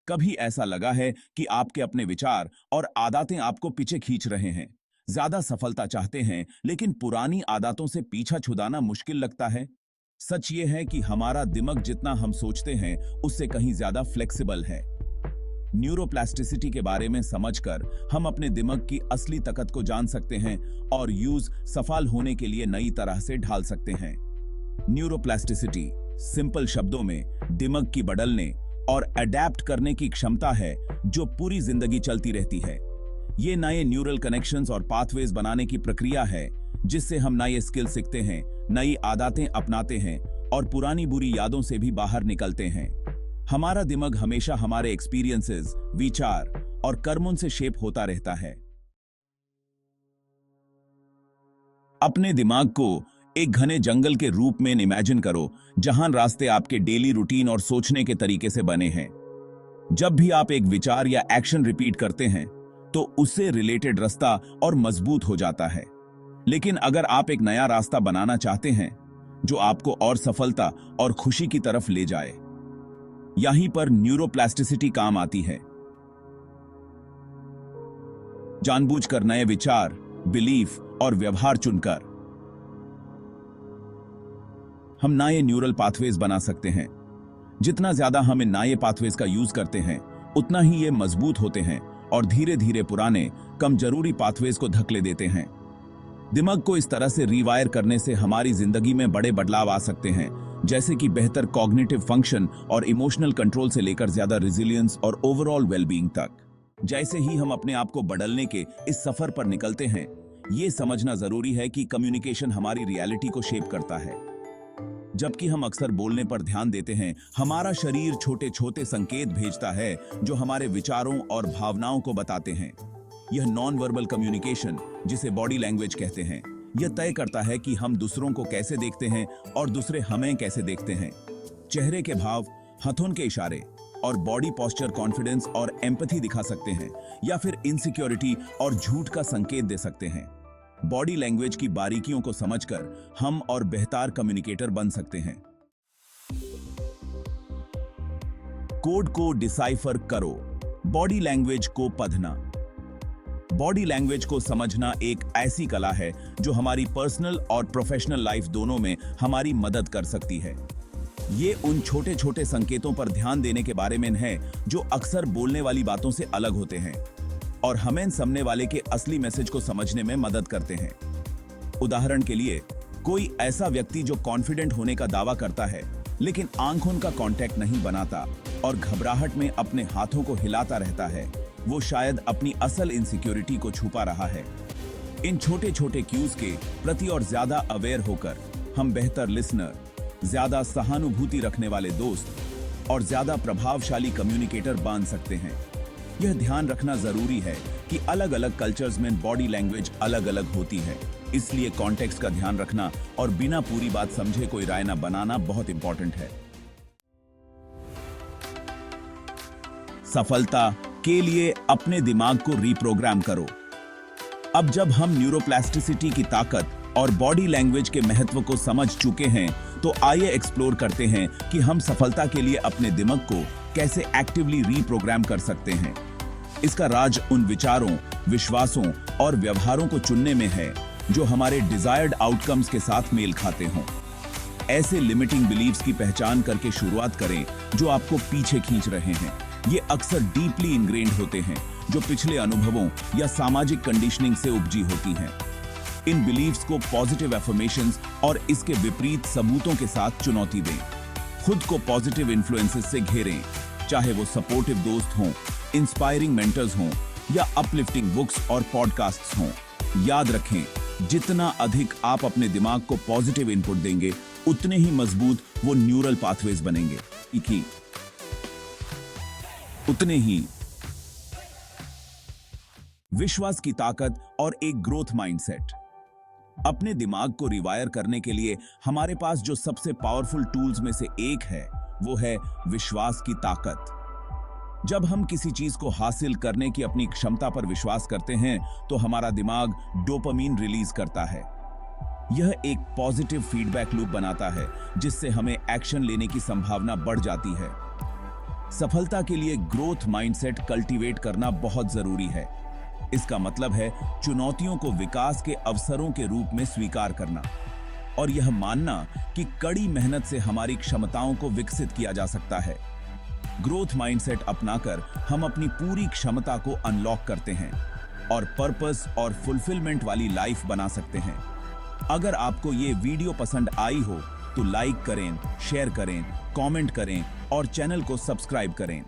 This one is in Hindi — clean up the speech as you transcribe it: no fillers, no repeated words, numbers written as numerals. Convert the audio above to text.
कभी ऐसा लगा है कि आपके अपने विचार और आदतें आपको पीछे खींच रहे हैं? ज्यादा सफलता चाहते हैं लेकिन पुरानी आदतों से पीछा छुड़ाना मुश्किल लगता है? सच ये है कि हमारा दिमाग जितना हम सोचते हैं उससे कहीं ज्यादा फ्लेक्सिबल है। न्यूरोप्लास्टिसिटी के बारे में समझकर हम अपने दिमाग की असली ताकत को जान सकते हैं और यूज सफल होने के लिए नई तरह से ढाल सकते हैं। न्यूरोप्लास्टिसिटी सिंपल शब्दों में दिमाग की बदलने और अडेप्ट करने की क्षमता है जो पूरी जिंदगी चलती रहती है। ये नए न्यूरल कनेक्शंस और पाथवेज बनाने की प्रक्रिया है जिससे हम नए स्किल सीखते हैं, नई आदतें अपनाते हैं और पुरानी बुरी यादों से भी बाहर निकलते हैं। हमारा दिमाग हमेशा हमारे एक्सपीरियंसेस, विचार और कर्मों से शेप होता रहता है। अपने दिमाग को एक घने जंगल के रूप में इमेजिन करो जहां रास्ते आपके डेली रूटीन और सोचने के तरीके से बने हैं। जब भी आप एक विचार या एक्शन रिपीट करते हैं तो उससे रिलेटेड रास्ता और मजबूत हो जाता है। लेकिन अगर आप एक नया रास्ता बनाना चाहते हैं जो आपको और सफलता और खुशी की तरफ ले जाए, यहीं पर न्यूरोप्लास्टिसिटी काम आती है। जानबूझकर नए विचार, बिलीफ और व्यवहार चुनकर हम नए न्यूरल पाथवेज बना सकते हैं। जितना ज्यादा हम इन नए पाथवेज का यूज करते हैं उतना ही ये मजबूत होते हैं और धीरे धीरे पुराने कम जरूरी पाथवेज को धकेल देते हैं। दिमाग को इस तरह से रिवायर करने से हमारी जिंदगी में बड़े बदलाव आ सकते हैं, जैसे कि बेहतर कॉग्निटिव फंक्शन और इमोशनल कंट्रोल से लेकर ज्यादा रेजिलियंस और ओवरऑल वेलबीइंग तक। जैसे ही हम अपने आप को बदलने के इस सफर पर निकलते हैं, ये समझना जरूरी है कि कम्युनिकेशन हमारी रियलिटी को शेप करता है। जबकि हम अक्सर बोलने पर ध्यान देते हैं, हमारा शरीर छोटे छोटे संकेत भेजता है जो हमारे विचारों और भावनाओं को बताते हैं। यह नॉन वर्बल कम्युनिकेशन, जिसे बॉडी लैंग्वेज कहते हैं, यह तय करता है कि हम दूसरों को कैसे देखते हैं और दूसरे हमें कैसे देखते हैं। चेहरे के भाव, हाथों के इशारे और बॉडी पोस्चर कॉन्फिडेंस और एम्पैथी दिखा सकते हैं या फिर इनसिक्योरिटी और झूठ का संकेत दे सकते हैं। बॉडी लैंग्वेज की बारीकियों को समझकर हम और बेहतर कम्युनिकेटर बन सकते हैं। कोड को डिसाइफर करो। बॉडी लैंग्वेज को पढ़ना। बॉडी लैंग्वेज को समझना एक ऐसी कला है जो हमारी पर्सनल और प्रोफेशनल लाइफ दोनों में हमारी मदद कर सकती है। ये उन छोटे छोटे संकेतों पर ध्यान देने के बारे में है जो अक्सर बोलने वाली बातों से अलग होते हैं और हमें सामने वाले के असली मैसेज को समझने में मदद करते हैं। उदाहरण के लिए, कोई ऐसा व्यक्ति जो कॉन्फिडेंट होने का दावा करता है लेकिन आंखों का कांटेक्ट नहीं बनाता और घबराहट में अपने हाथों को हिलाता रहता है, वो शायद अपनी असल इनसिक्योरिटी को छुपा रहा है। इन छोटे छोटे क्यूज के प्रति और ज्यादा अवेयर होकर हम बेहतर लिसनर, ज्यादा सहानुभूति रखने वाले दोस्त और ज्यादा प्रभावशाली कम्युनिकेटर बन सकते हैं। यह ध्यान रखना जरूरी है कि अलग अलग कल्चर्स में बॉडी लैंग्वेज अलग अलग होती है, इसलिए कॉन्टेक्स्ट का ध्यान रखना और बिना पूरी बात समझे कोई राय न बनाना बहुत इंपॉर्टेंट है। सफलता के लिए अपने दिमाग को रिप्रोग्राम करो। अब जब हम न्यूरोप्लास्टिसिटी की ताकत और बॉडी लैंग्वेज के महत्व को समझ चुके हैं, तो आइए एक्सप्लोर करते हैं कि हम सफलता के लिए अपने दिमाग को कैसे एक्टिवली रिप्रोग्राम कर सकते हैं। इसका राज उन विचारों, विश्वासों और व्यवहारों को चुनने में है जो हमारे डिजायर्ड आउटकम्स के साथ मेल खाते हों। ऐसे लिमिटिंग बिलीव्स की पहचान करके शुरुआत करें जो आपको पीछे खींच रहे हैं। ये अक्सर डीपली इंग्रेन्ड होते हैं जो पिछले अनुभवों या सामाजिक कंडीशनिंग से उपजी होती हैं। इन बिलीव्स को पॉजिटिव एफर्मेशंस और इसके विपरीत सबूतों के साथ चुनौती दें। खुद को पॉजिटिव इन्फ्लुएंसेस से घेरें, चाहे वो सपोर्टिव दोस्त हों, इंस्पायरिंग मेंटर्स हों या अपलिफ्टिंग बुक्स और पॉडकास्ट्स हों। याद रखें, जितना अधिक आप अपने दिमाग को पॉजिटिव इनपुट देंगे, उतने ही मजबूत वो न्यूरल पाथवेज बनेंगे, उतने ही विश्वास की ताकत और एक ग्रोथ माइंडसेट। अपने दिमाग को रिवायर करने के लिए हमारे पास जो सबसे पावरफुल टूल्स में से एक है, वो है विश्वास की ताकत। जब हम किसी चीज को हासिल करने की अपनी क्षमता पर विश्वास करते हैं, तो हमारा दिमाग डोपामीन रिलीज करता है। यह एक पॉजिटिव फीडबैक लूप बनाता है जिससे हमें एक्शन लेने की संभावना बढ़ जाती है। सफलता के लिए ग्रोथ माइंडसेट कल्टीवेट करना बहुत जरूरी है। इसका मतलब है चुनौतियों को विकास के अवसरों के रूप में स्वीकार करना और यह मानना कि कड़ी मेहनत से हमारी क्षमताओं को विकसित किया जा सकता है। ग्रोथ माइंडसेट अपनाकर हम अपनी पूरी क्षमता को अनलॉक करते हैं और पर्पस और फुलफिलमेंट वाली लाइफ बना सकते हैं। अगर आपको ये वीडियो पसंद आई हो तो लाइक करें, शेयर करें, कमेंट करें और चैनल को सब्सक्राइब करें।